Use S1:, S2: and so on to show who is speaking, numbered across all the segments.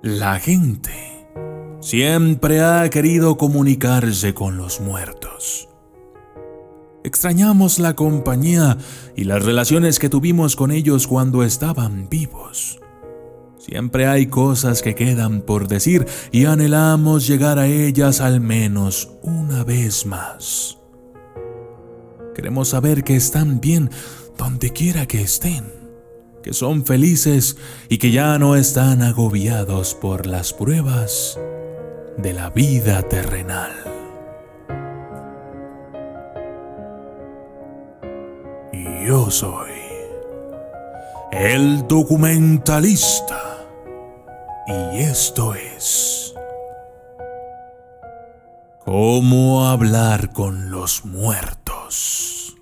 S1: La gente siempre ha querido comunicarse con los muertos. Extrañamos la compañía y las relaciones que tuvimos con ellos cuando estaban vivos. Siempre hay cosas que quedan por decir y anhelamos llegar a ellas al menos una vez más. Queremos saber que están bien donde quiera que estén, que son felices y que ya no están agobiados por las pruebas de la vida terrenal. Y yo soy el documentalista. Y esto es ¿Cómo hablar con los muertos?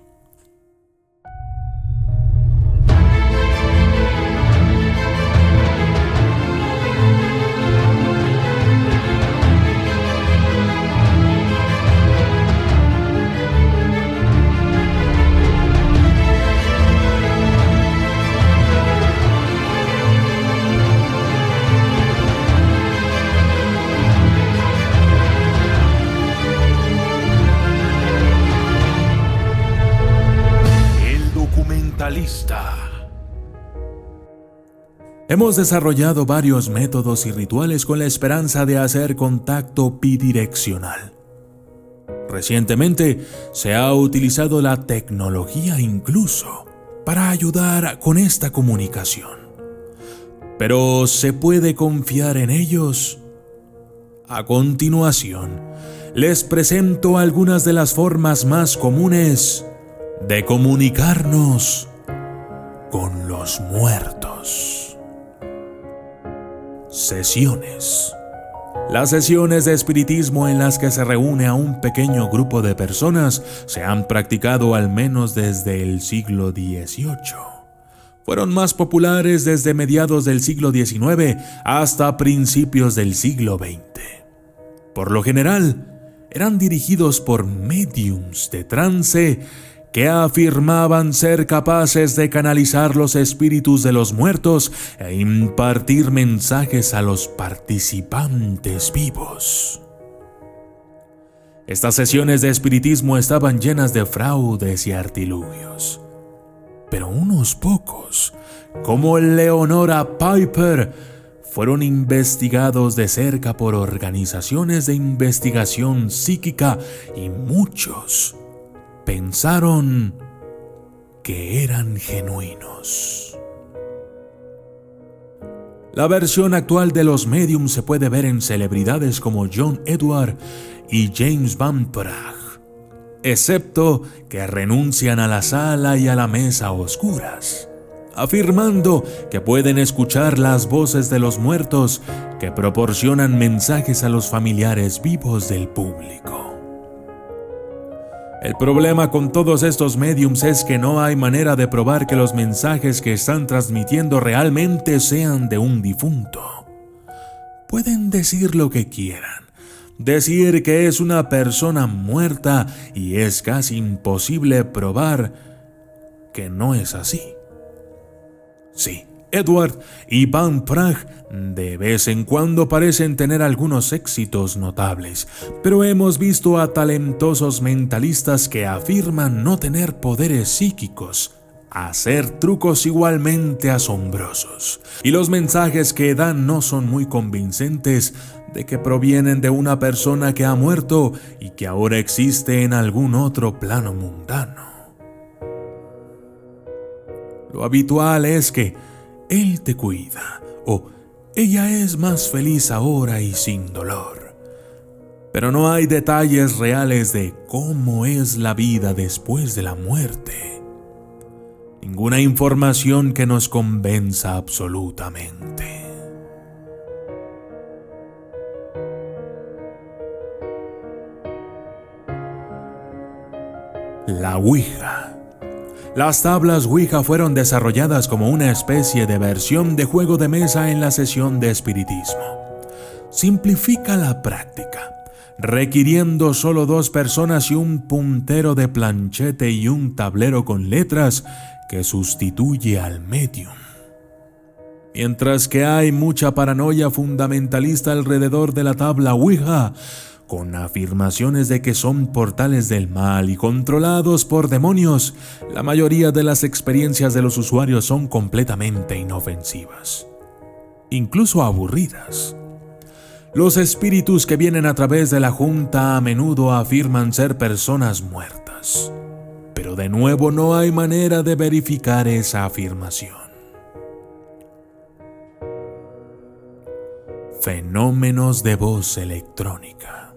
S1: Hemos desarrollado varios métodos y rituales con la esperanza de hacer contacto bidireccional. Recientemente se ha utilizado la tecnología incluso para ayudar con esta comunicación. Pero ¿se puede confiar en ellos? A continuación, les presento algunas de las formas más comunes de comunicarnos con los muertos. Sesiones. Las sesiones de espiritismo en las que se reúne a un pequeño grupo de personas se han practicado al menos desde el siglo XVIII. Fueron más populares desde mediados del siglo XIX hasta principios del siglo XX. Por lo general, eran dirigidos por médiums de trance que afirmaban ser capaces de canalizar los espíritus de los muertos e impartir mensajes a los participantes vivos. Estas sesiones de espiritismo estaban llenas de fraudes y artilugios, pero unos pocos, como Leonora Piper, fueron investigados de cerca por organizaciones de investigación psíquica y muchos pensaron que eran genuinos. La versión actual de los médiums se puede ver en celebridades como John Edward y James Van Praagh, excepto que renuncian a la sala y a la mesa a oscuras, afirmando que pueden escuchar las voces de los muertos que proporcionan mensajes a los familiares vivos del público. El problema con todos estos médiums es que no hay manera de probar que los mensajes que están transmitiendo realmente sean de un difunto. Pueden decir lo que quieran, decir que es una persona muerta y es casi imposible probar que no es así. Sí, Edward y Van Praagh de vez en cuando parecen tener algunos éxitos notables, pero hemos visto a talentosos mentalistas que afirman no tener poderes psíquicos, hacer trucos igualmente asombrosos, y los mensajes que dan no son muy convincentes de que provienen de una persona que ha muerto y que ahora existe en algún otro plano mundano. Lo habitual es que él te cuida, o ella es más feliz ahora y sin dolor. Pero no hay detalles reales de cómo es la vida después de la muerte. Ninguna información que nos convenza absolutamente. La Ouija. Las tablas Ouija fueron desarrolladas como una especie de versión de juego de mesa en la sesión de espiritismo. Simplifica la práctica, requiriendo solo 2 personas y un puntero de planchete y un tablero con letras que sustituye al medium. Mientras que hay mucha paranoia fundamentalista alrededor de la tabla Ouija, con afirmaciones de que son portales del mal y controlados por demonios, la mayoría de las experiencias de los usuarios son completamente inofensivas, incluso aburridas. Los espíritus que vienen a través de la junta a menudo afirman ser personas muertas, pero de nuevo no hay manera de verificar esa afirmación. Fenómenos de voz electrónica.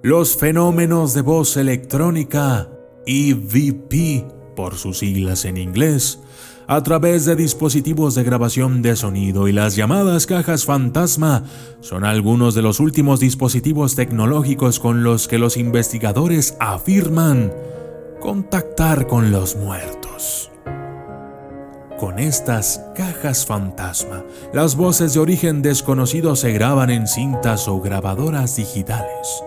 S1: Los fenómenos de voz electrónica, EVP por sus siglas en inglés, a través de dispositivos de grabación de sonido y las llamadas cajas fantasma, son algunos de los últimos dispositivos tecnológicos con los que los investigadores afirman contactar con los muertos. Con estas cajas fantasma, las voces de origen desconocido se graban en cintas o grabadoras digitales.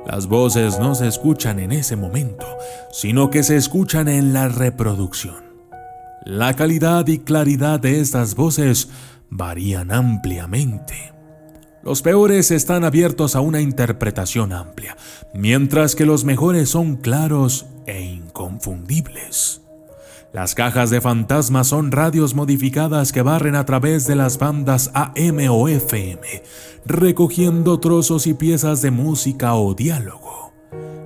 S1: Las voces no se escuchan en ese momento, sino que se escuchan en la reproducción. La calidad y claridad de estas voces varían ampliamente. Los peores están abiertos a una interpretación amplia, mientras que los mejores son claros e inconfundibles. Las cajas de fantasma son radios modificadas que barren a través de las bandas AM o FM, recogiendo trozos y piezas de música o diálogo.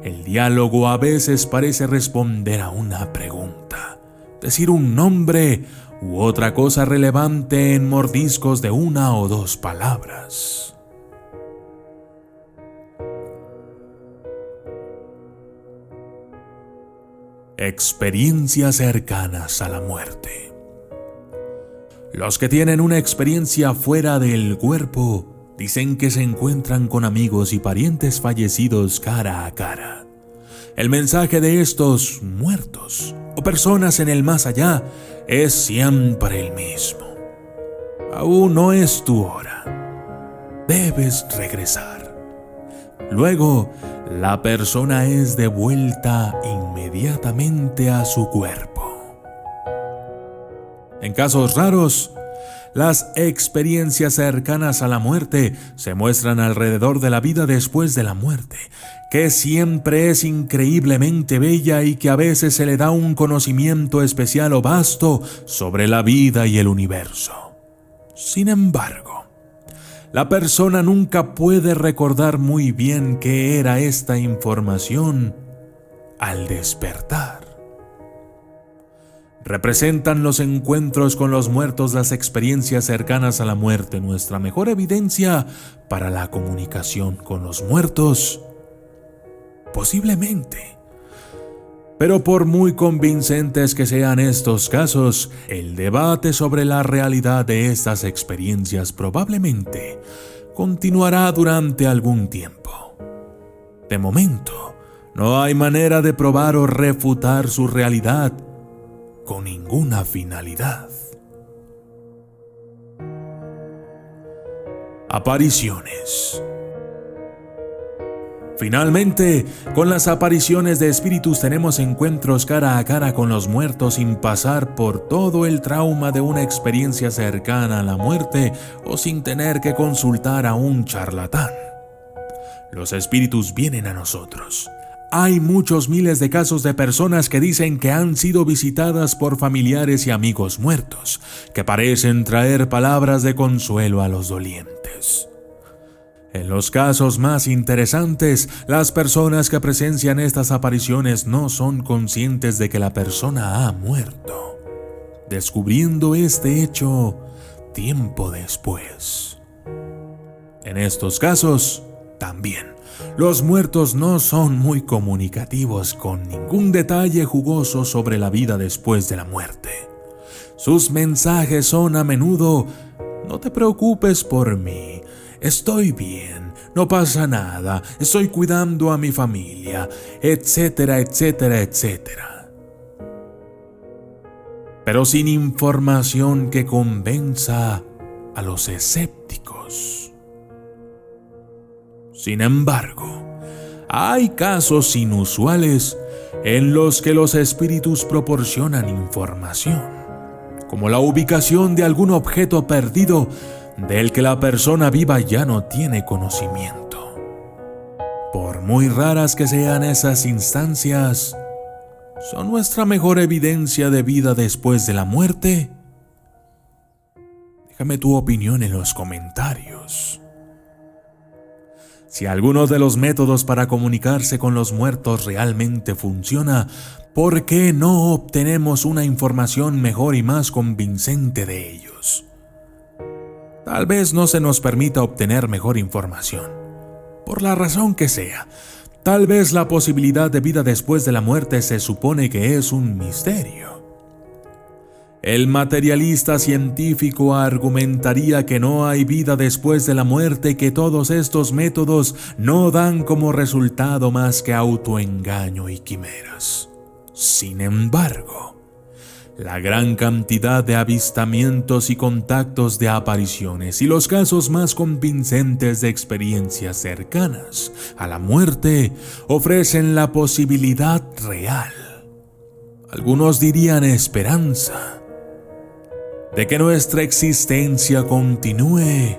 S1: El diálogo a veces parece responder a una pregunta, decir un nombre u otra cosa relevante en mordiscos de una o dos palabras. Experiencias cercanas a la muerte. Los que tienen una experiencia fuera del cuerpo dicen que se encuentran con amigos y parientes fallecidos cara a cara. El mensaje de estos muertos o personas en el más allá es siempre el mismo. Aún no es tu hora. Debes regresar. Luego, la persona es devuelta inmediatamente a su cuerpo. En casos raros, las experiencias cercanas a la muerte se muestran alrededor de la vida después de la muerte, que siempre es increíblemente bella y que a veces se le da un conocimiento especial o vasto sobre la vida y el universo. Sin embargo, la persona nunca puede recordar muy bien qué era esta información al despertar. ¿Representan los encuentros con los muertos las experiencias cercanas a la muerte nuestra mejor evidencia para la comunicación con los muertos? Posiblemente. Pero por muy convincentes que sean estos casos, el debate sobre la realidad de estas experiencias probablemente continuará durante algún tiempo. De momento, no hay manera de probar o refutar su realidad con ninguna finalidad. Apariciones. Finalmente, con las apariciones de espíritus tenemos encuentros cara a cara con los muertos sin pasar por todo el trauma de una experiencia cercana a la muerte o sin tener que consultar a un charlatán. Los espíritus vienen a nosotros. Hay muchos miles de casos de personas que dicen que han sido visitadas por familiares y amigos muertos, que parecen traer palabras de consuelo a los dolientes. En los casos más interesantes, las personas que presencian estas apariciones no son conscientes de que la persona ha muerto, descubriendo este hecho tiempo después. En estos casos, también, los muertos no son muy comunicativos con ningún detalle jugoso sobre la vida después de la muerte. Sus mensajes son a menudo: no te preocupes por mí, estoy bien, no pasa nada, estoy cuidando a mi familia, etcétera, etcétera, etcétera. Pero sin información que convenza a los escépticos. Sin embargo, hay casos inusuales en los que los espíritus proporcionan información. como la ubicación de algún objeto perdido del que la persona viva ya no tiene conocimiento. Por muy raras que sean esas instancias, ¿son nuestra mejor evidencia de vida después de la muerte? Déjame tu opinión en los comentarios. Si alguno de los métodos para comunicarse con los muertos realmente funciona, ¿por qué no obtenemos una información mejor y más convincente de ellos? Tal vez no se nos permita obtener mejor información, por la razón que sea. Tal vez la posibilidad de vida después de la muerte se supone que es un misterio. El materialista científico argumentaría que no hay vida después de la muerte y que todos estos métodos no dan como resultado más que autoengaño y quimeras. Sin embargo, la gran cantidad de avistamientos y contactos de apariciones y los casos más convincentes de experiencias cercanas a la muerte ofrecen la posibilidad real, algunos dirían esperanza, de que nuestra existencia continúe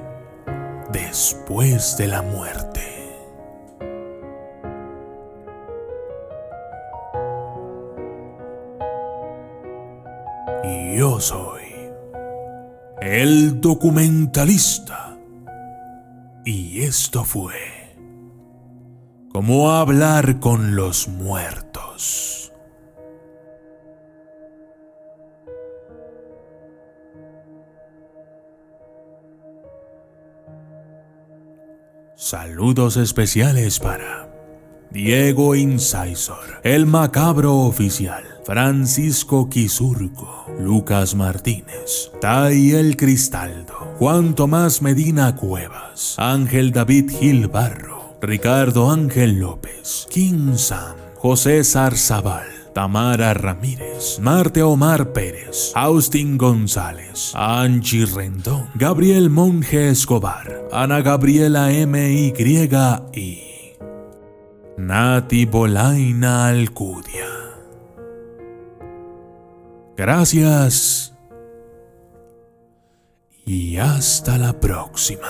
S1: después de la muerte. Y yo soy el documentalista. Y esto fue Cómo hablar con los muertos. Saludos especiales para Diego Incisor, El Macabro Oficial, Francisco Quisurco, Lucas Martínez, Tai El Cristaldo, Juan Tomás Medina Cuevas, Ángel David Gil Barro, Ricardo Ángel López, King Sam, José Zarzabal, Tamara Ramírez, Marte Omar Pérez, Austin González, Angie Rendón, Gabriel Monje Escobar, Ana Gabriela MY y Nati Bolaina Alcudia. Gracias y hasta la próxima.